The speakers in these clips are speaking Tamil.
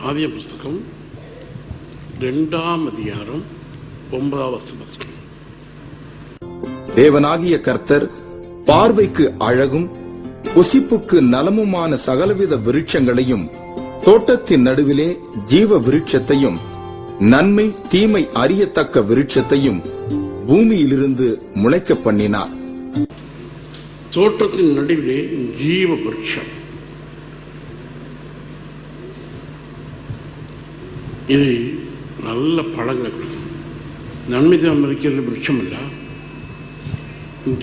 ஆதிய புஸ்தகம் 2ஆம் அதிகாரம் 9ஆம் வசனம். தேவனாகிய கர்த்தர் பார்வைக்கு அழகும் புசிப்புக்கு நலமுமான சகலவித விருட்சங்களையும் தோட்டத்தின் நடுவிலே ஜீவ விருட்சத்தையும் நன்மை தீமை அறியத்தக்க விருட்சத்தையும் பூமியிலிருந்து முளைக்க பண்ணினார். தோட்டத்தின் நடுவிலே ஜீவ விருட்சம், இது நல்ல பழங்கள், நன்மை தீமை இருக்கிற விருட்சம் இல்லை,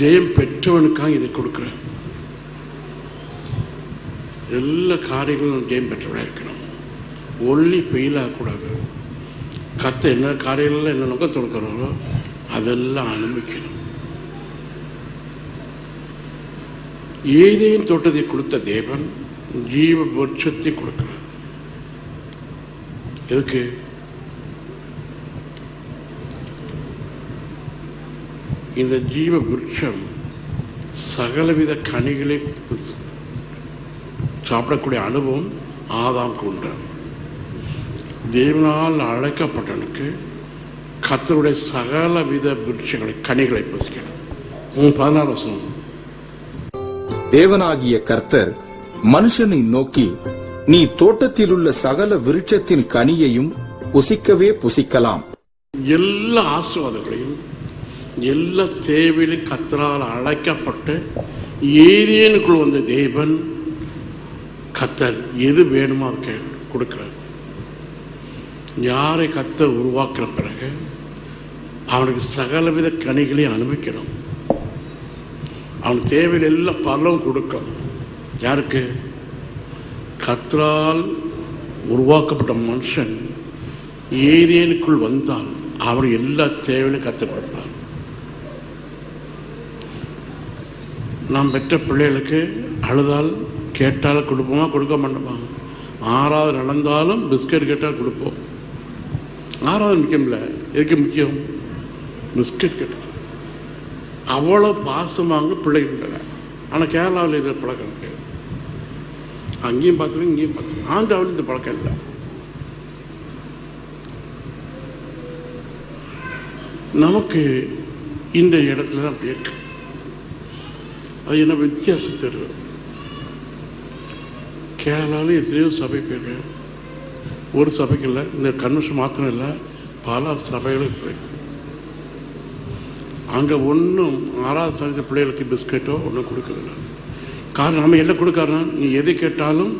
ஜெயம் பெற்றவனுக்காக இதை கொடுக்குற. எல்லா காரியங்களும் ஜெயம் பெற்றவனாக இருக்கணும், ஒன்லி ஃபெயில் ஆகக்கூடாது. கத்த என்ன காரியங்கள்லாம் என்ன நோக்கத்தை கொடுக்குறாரோ அதெல்லாம் அனுபவிக்கணும். ஏதேன் தோட்டத்தை கொடுத்த தேவன் ஜீவ விருட்சத்தை கொடுக்கிறார். எதுக்கு? இந்த ஜீவ விருட்சம் சகலவித கனிகளை சாப்பிடக்கூடிய அனுபவம் ஆதாமுக்கு உண்டு. தேவனால் அழைக்கப்பட்டனுக்கு கர்த்தருடைய சகலவித விருட்சங்களை கனிகளை புசிக்கலாம். 16 வசனம். தேவனாகிய கர்த்தர் மனுஷனை நோக்கி, நீ தோட்டத்தில் உள்ள சகல விருட்சத்தின் கனியையும் புசிக்கவே புசிக்கலாம். எல்லா ஆசீர்வாதங்களையும் எல்லா தேவையிலும் கர்த்தரால் அழைக்கப்பட்டு ஏதேனுக்குள் வந்த தேவன் கர்த்தர் எது வேணுமோ அதை கொடுக்கிறார். யாரை கர்த்தர் உருவாக்குற பிறகு அவனுக்கு சகலவித கனிகளையும் அனுபவிக்கணும். அவனுக்கு தேவையில் எல்லாம் பலவும் கொடுக்கும். யாருக்கு? கர்த்தரால் உருவாக்கப்பட்ட மனுஷன் ஏதேனுக்குள் வந்தால் அவர் எல்லா தேவையிலும் கர்த்தர் கொடுப்பார். நாம் பெற்ற பிள்ளைகளுக்கு அழுதால் கேட்டால் கொடுப்போமா, கொடுக்க மாட்டோமா? 6வது நடந்தாலும் பிஸ்கட் கேட்டால் கொடுப்போம். 6வது முக்கியம் இல்லை, எதுக்கு முக்கியம்? பிஸ்கட் கேட்ட அவ்வளோ பாசமாக பிள்ளைகின்றன. ஆனால் கேரளாவில் இதில் பழக்கம் கிடையாது. அங்கேயும் பார்த்துருக்கேன், இங்கேயும் பார்த்துருக்கேன். ஆந்திராவில் இந்த பழக்கம் இல்லை. நமக்கு இந்த இடத்துல தான் பேருக்கு அது என்ன வித்தியாசம் தெரியும். கேரளாவில் எத்தனையோ சபை பேர், ஒரு சபைக்கு இல்லை, இந்த கன்வென்ஷன் மாத்திரம் இல்லை, பல சபைகளுக்கு போயிருக்கு. அங்கே ஒன்றும் 6வது சதவீத பிள்ளைகளுக்கு பிஸ்கட்டோ ஒன்றும் கொடுக்குறதில்ல. காரணம் நம்ம என்ன கொடுக்காருன்னா, நீ எது கேட்டாலும்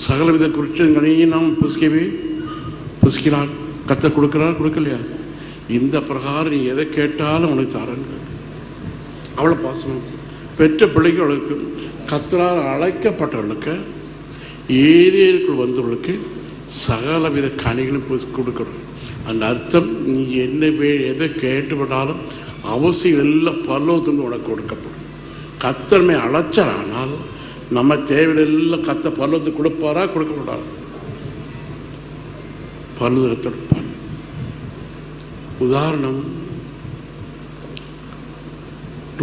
சகலவித குறிச்சங்களையும் நாம் புசிக்கலாம். கர்த்தர் கொடுக்குறாரு, கொடுக்கலையா? இந்த பிரகாரம் நீ எதை கேட்டாலும் உனக்கு தரங்க. அவ்வளோ பாசம் பெற்ற பிள்ளைக்கு அவளுக்கு கர்த்தரால் அழைக்கப்பட்டவர்களுக்கு ஏரியாவுக்குள் வந்தவர்களுக்கு சகலவித கனிகளும் கொடுக்கணும். அந்த அர்த்தம், நீ என்ன எதை கேட்டுப்பட்டாலும் அவசியம் எல்லாம் பரலோகத்திலிருந்து உனக்கு கொடுக்கப்படும். கர்த்தர்மை அழைச்சரானால் நம்ம தேவையெல்லாம் கத்த பரலோகத்துக்கு கொடுப்பாரா, கொடுக்கப்படாது? பரலோகத்தை கொடுப்பார். உதாரணம்,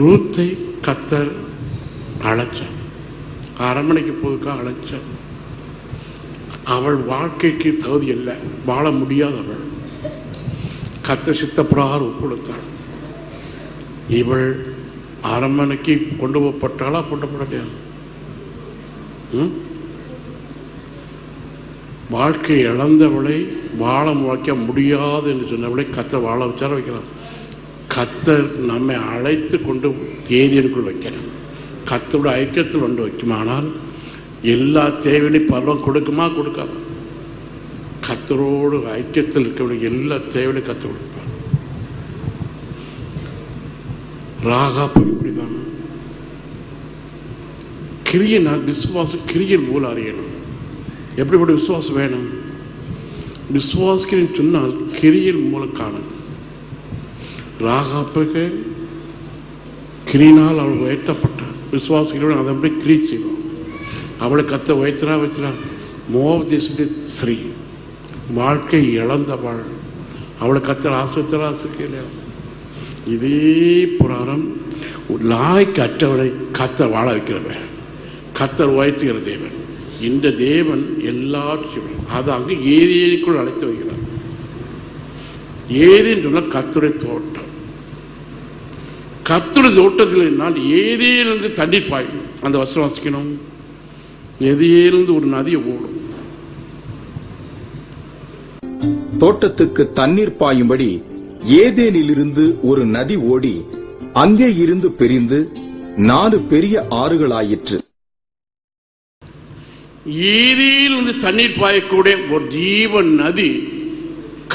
ரூத்தை கர்த்தர் அழைச்சார், அரண்மனைக்கு போதுக்காக அழைச்சார். அவள் வாழ்க்கைக்கு தகுதி இல்லை, வாழ முடியாதவள். கத்த சித்தப்பிரகாரம் ஒப்பு கொடுத்தாள். இவள் அரண்மனைக்கு கொண்டு போகப்பட்டாளா கொண்டுபடலையா? வாழ்க்கை இழந்தவளை வாழ வைக்க முடியாது என்று சொன்னவளை கத்தர் வாழ வச்சார வைக்கலாம். கத்தர் நம்மை அழைத்து கொண்டு தேதியிற்குள் வைக்கணும். கத்தோட ஐக்கியத்தில் கொண்டு வைக்குமானால் எல்லா தேவையிலையும் பருவம் கொடுக்குமா கொடுக்காது. கத்தரோடு ஐக்கியத்தில் இருக்கவனுக்கு எல்லா தேவையிலையும் கத்து கொடுப்பார். ராகாப்பு இப்படிதான். கிரியனால் விசுவாசம் கிரியின் மூலம் அறியணும். எப்படிப்பட்ட விசுவாசம் வேணும்? விசுவாசிக்கிறேன்னு சொன்னால் கிரியின் மூலம் காணும். ராகாப்புக்கு கிரியினால் அவள் உயர்த்தப்பட்டார். விசுவாசிக்கிறவன் அதை அப்படி கிரி செய்வான். அவளை கத்த உயர்த்தரா வச்சுறா. மோவாப் தேசத்து ஸ்ரீ வாழ்க்கை இழந்தவாள். அவளை கத்தர் ஆசிரியர் ஆசிரியர். இதே புராணம் லாய்க்கு அற்றவரை கத்தர் வாழ வைக்கிறவன், கத்தர் உயர்த்துகிற தேவன். இந்த தேவன் எல்லாத்தையும் அது அங்கு ஏரிக்குள் அழைத்து வைக்கிறார். ஏரின்னு சொன்னால் கத்துரை தோட்டம். கத்துரை தோட்டத்தில் என்னால் ஏரியிலிருந்து தண்ணீர் பாயும். அந்த வசனம் வாசிக்கணும். எதிலிருந்து ஒரு நதி ஓடும். தோட்டத்துக்கு தண்ணீர் பாயும்படி ஏதேனிலிருந்து ஒரு நதி ஓடி அங்கே இருந்து பிரிந்து 4 பெரிய ஆறுகளாயிற்று. ஏரியிலிருந்து தண்ணீர் பாயக்கூடிய ஒரு ஜீவன் நதி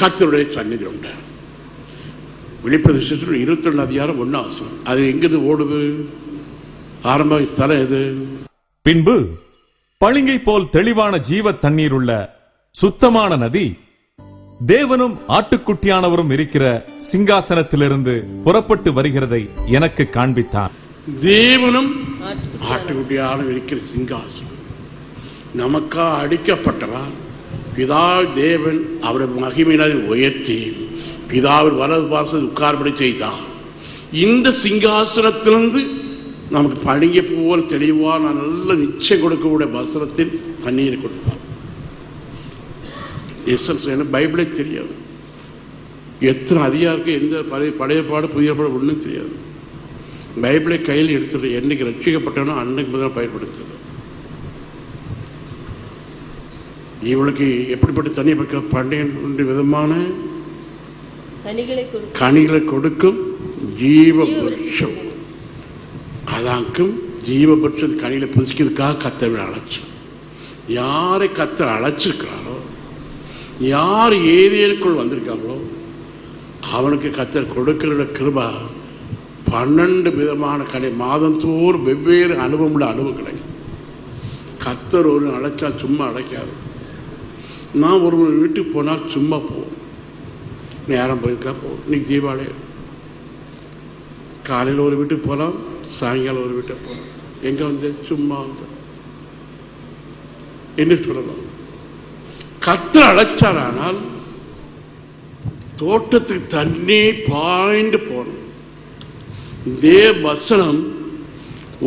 கர்த்தருடைய சந்நிதியில் உண்டு. வெளிப்பிரதேசத்தில் 22 அதிகாரம் 1 வசனம். அது எங்கிருந்து ஓடுது? ஆரம்ப ஸ்தலம் எது? பின்பு பளிங்கை போல் தெளிவான ஜீவ தண்ணீர் உள்ள சுத்தமான நதி தேவனும் ஆட்டுக்குட்டியானவரும் இருக்கிற சிங்காசனத்திலிருந்து புறப்பட்டு வருகிறதை எனக்கு காண்பித்தார். தேவனும் ஆட்டுக்குட்டியானவரும் இருக்கிற சிங்காசனம் நமக்கா அடிக்கப்பட்டவர் பிதா தேவன் அவருடைய மகிமையினால் உயர்த்தி பிதாவில் வலது பார்சல் உட்கார்படி செய்தார். இந்த சிங்காசனத்திலிருந்து நமக்கு பளிங்கை போல் தெளிவான நல்ல நிச்சயம் கொடுக்கக்கூடிய வசனத்தில் தண்ணீரை கொடுப்பார். பைபிளே தெரியாது. எத்தனை அதிகாருக்கு எந்த பழைய பாடு புதிய பாடு ஒன்றும் தெரியாது. பைபிளை கையில் எடுத்துட்டு என்னைக்கு ரட்சிக்கப்பட்டனோ அன்னைக்கு முதல்ல பயன்படுத்துது. இவளுக்கு எப்படிப்பட்ட தண்ணி பக்க 12 விதமான கனிகளை கொடுக்கும் ஜீவ விருட்சம். அதாக்கும் ஜீவ விருட்சத்து கனிகளை புதுக்கிறதுக்காக கத்தரை அழைச்சு, யாரை கத்தரை அழைச்சிருக்கிறாரோ, யார் ஏரியாவுக்குள் வந்திருக்காங்களோ அவனுக்கு கத்தர் கொடுக்கிற கிருபா 12 விதமான கனி மாதந்தோறும் வெவ்வேறு அனுபவம் கிடைக்கும். கத்தர் ஒரு அழைச்சா சும்மா அழைக்காது. நான் ஒரு வீட்டுக்கு போனால் சும்மா போவோம். நேரம் போயிருக்கா போவோம். இன்னைக்கு தீபாவளி காலையில் ஒரு வீட்டுக்கு போகலாம், சாயங்காலம் ஒரு வீட்டுக்கு போகலாம். எங்கே வந்து சும்மா வந்து என்ன சொல்லலாம்? கத்தர் அழைச்சாரானால் தோட்டத்துக்கு தண்ணி பாய்ந்து போகணும். இதே வசனம்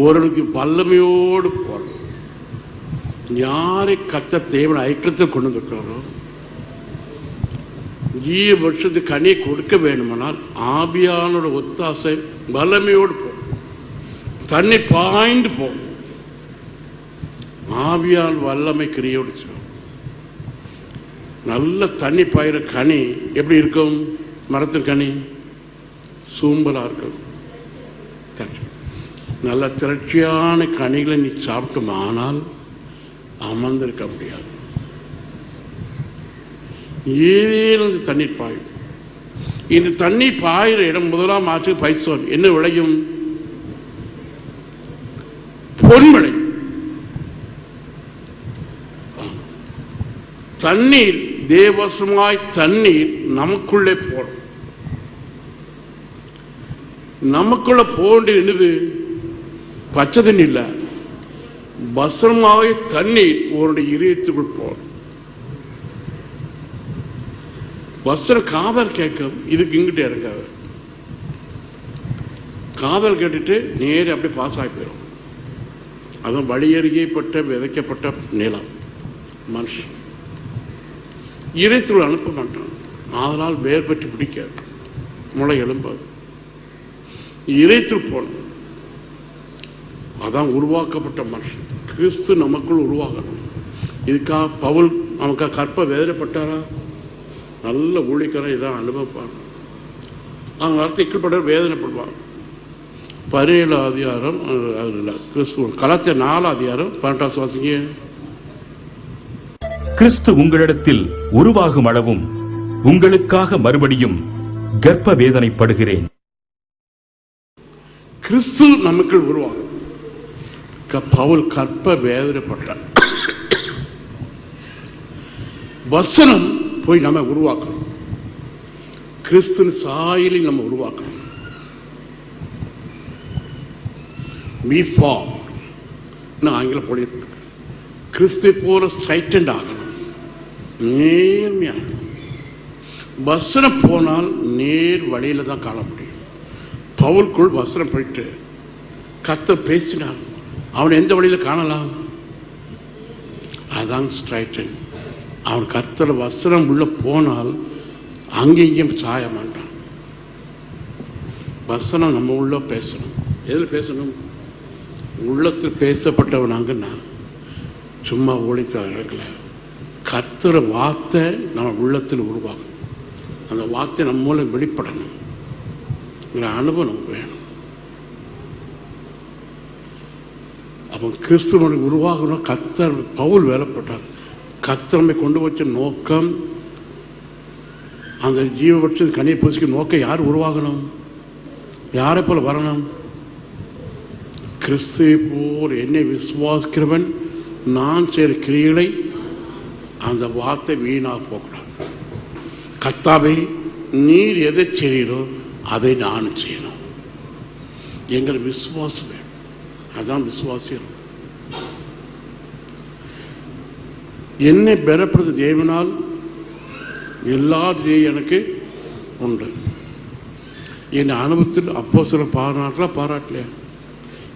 ஒருவனுக்கு வல்லமையோடு போகணும். யாரை கத்தர் தேவனை ஐக்கியத்தை கொண்டு வந்துருக்காரோ ஜீவ வருஷத்துக்கு கனியை கொடுக்க வேணுமானால் ஆவியானோட ஒத்தாசை வல்லமையோடு போகும். தண்ணி பாய்ந்து போகும். ஆவியான் வல்லமை கிரியோடு செய்யும். நல்ல தண்ணி பாயிற கனி எப்படி இருக்கும்? மரத்தின் கனி சூம்பலா இருக்கும். நல்ல திரட்சியான கனிகளை நீ சாப்பிட்டுமானால் அமர்ந்திருக்க முடியாது. ஏதேனும் தண்ணீர் பாயும். இந்த தண்ணீர் பாயிற இடம் முதலாம் ஆற்று பைசோன் என்ன விளையும்? பொன் விளையும். தண்ணீர் தேவசமாய் தண்ணீர் நமக்குள்ளே போடும். நமக்குள்ள போன்று என்னது? பச்சை தண்ணி இல்லை, வசனமாக தண்ணீர் உன்னுடைய இதயத்துக்குள் போடும். வசனம் காதல் கேட்கும். இதுக்கு இங்கிட்ட இறங்காது. காதல் கேட்டுட்டு நேரே அப்படியே பாஸ் ஆகி போயிடும். அதுவும் வழியறியப்பட்ட விதைக்கப்பட்ட நிலம் மனுஷன் இதயத்துக்குள் அனுப்ப மாட்டான். அதனால் வேர் பற்றி பிடிக்காது, முளை எழும்பாது, இறைத்து போகணும். அதான் உருவாக்கப்பட்ட மனுஷன். கிறிஸ்து நமக்குள் உருவாகணும். இதுக்காக பவுல் நமக்காக கற்ப வேதனைப்பட்டாரா? நல்ல ஊழியக்காரன் இதான் அனுபவிப்பாங்க. அவங்க வார்த்தைக்குள்பட வேதனைப்படுவாங்க. 17 அதிகாரம் கிறிஸ்துவ கலாச்சார 4 அதிகாரம் 18 வாசிங்க. கிறிஸ்து உங்களிடத்தில் உருவாகும் அளவும் உங்களுக்காக மறுபடியும் கர்ப்ப வேதனைப்படுகிறேன். கிறிஸ்து நமக்குள் உருவாகும். பவுல் கற்ப வேதனைப்பட்டார். வசனம் போய் நம்ம உருவாக்கணும். கிறிஸ்துவின் சாயலில் நம்ம உருவாக்கணும். We form ஆங்கில பொழி கிறிஸ்துவை போல ஸ்ட்ரைட்டண்ட் ஆகணும், நேர்மையாக. வசனம் போனால் நேர் வழியில தான் காண முடியும். பவுலுக்குள் வசனம் போயிட்டு கர்த்தர் பேசினான், அவன் எந்த வழியில காணலாம்? அதான் ஸ்ட்ரைட்டன். அவன் கர்த்தர் வசனம் உள்ள போனால் அங்கேயும் சாய மாட்டான். வசனம் நம்ம உள்ள பேசணும். எதில் பேசணும்? உள்ளத்தில் பேசப்பட்டவனாங்கன்னா சும்மா ஓடித்து இருக்கல. கர்த்தர் வார்த்தை நம்ம உள்ளத்தில் உருவாகணும். அந்த வார்த்தை நம்ம மூலம் வெளிப்படணும். அனுபவம் வேணும். அவன் கிறிஸ்துவனை உருவாகணும். கர்த்தர் பவுல் வேலைப்பட்டார். கர்த்தரை கொண்டு வச்ச நோக்கம், அந்த ஜீவபட்ச கனியை பூசிக்க நோக்கம் யார் உருவாகணும்? யாரை போல வரணும்? கிறிஸ்துவை போல் என்னை விசுவாசிக்கிறவன் நான் செய்கிற கிரியைகளை அந்த வார்த்தை வீணாக போகக்கூடாது. கர்த்தாவே, நீர் எதை செய்கிறோ அதை நானும் செய்யணும். எங்கள் விசுவாசம் வேணும். அதான் விசுவாசியம். என்னை பெறப்படுது தேவனால் எல்லாத்தையும் எனக்கு உண்டு. என் அனுபவத்தில் அப்போ சில பாராட்டலையா?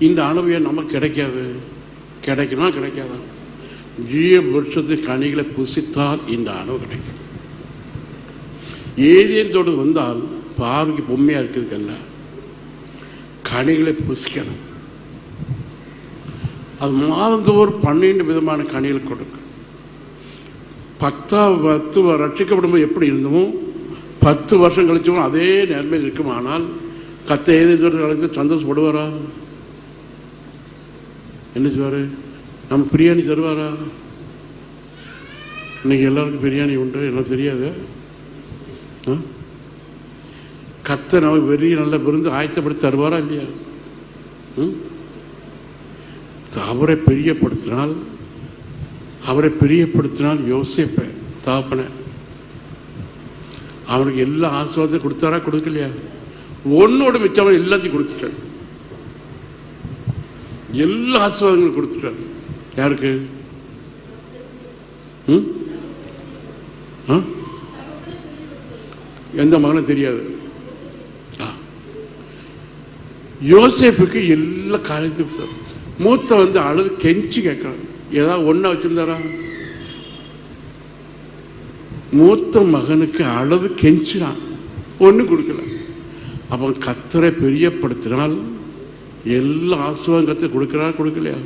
இந்த அனுபவம் நமக்கு கிடைக்காது. கிடைக்குமா கிடைக்காதா? ஜீவ வருஷத்தின் கனிகளை புசித்தால் இந்த அனுபவம் கிடைக்கும். ஏதேன் தோட்டத்துக்கு வந்தால் பார்வைக்கு பொம்மையா இருக்குதுக்கல்ல, கனிகளை புசிக்கணும். அது மாதந்தோறும் 12 விதமான கனிகளை கொடுக்கும். 10 ரட்சிக்கப்படும் எப்படி இருந்தோமோ 10 வருஷம் கழிச்சோம் அதே நேர்மையில் இருக்கும். ஆனால் கத்த ஏதோ சந்தோஷப்படுவாரா? என்ன செய்வாரு? நம்ம பிரியாணி தருவாரா? இன்னைக்கு எல்லாருக்கும் பிரியாணி உண்டு, எனக்கு தெரியாது. கத்த நமக்கு பெரிய நல்ல விருந்து ஆயத்தப்படுத்தி தருவாரா இல்லையா? அவரை பிரியப்படுத்தினால் யோசேப்ப தாப்பன அவனுக்கு எல்லா ஆசீர்வாதத்தையும் கொடுத்தாரா? கொடுக்கலையா? ஒன்னோட மிச்சம் எல்லாத்தையும் கொடுத்துட்டார். எல்லா ஆசீர்வாதங்களும் கொடுத்துட்டார். யாருக்கு? எந்த மகனும் தெரியாது. யோசேப்புக்கு எல்லா காரியத்தையும் மூத்த வந்து அழுது கெஞ்சி கேட்கிறான். ஏதாவது ஒண்ணா வச்சிருந்தாரா? மூத்த மகனுக்கு அழுது கெஞ்சினான், ஒண்ணு கொடுக்கல. அப்ப கர்த்தரை பிரியப்படுத்தினால் எல்லா ஆசீர்வாதத்தை கொடுக்கிறார், கொடுக்கலையா?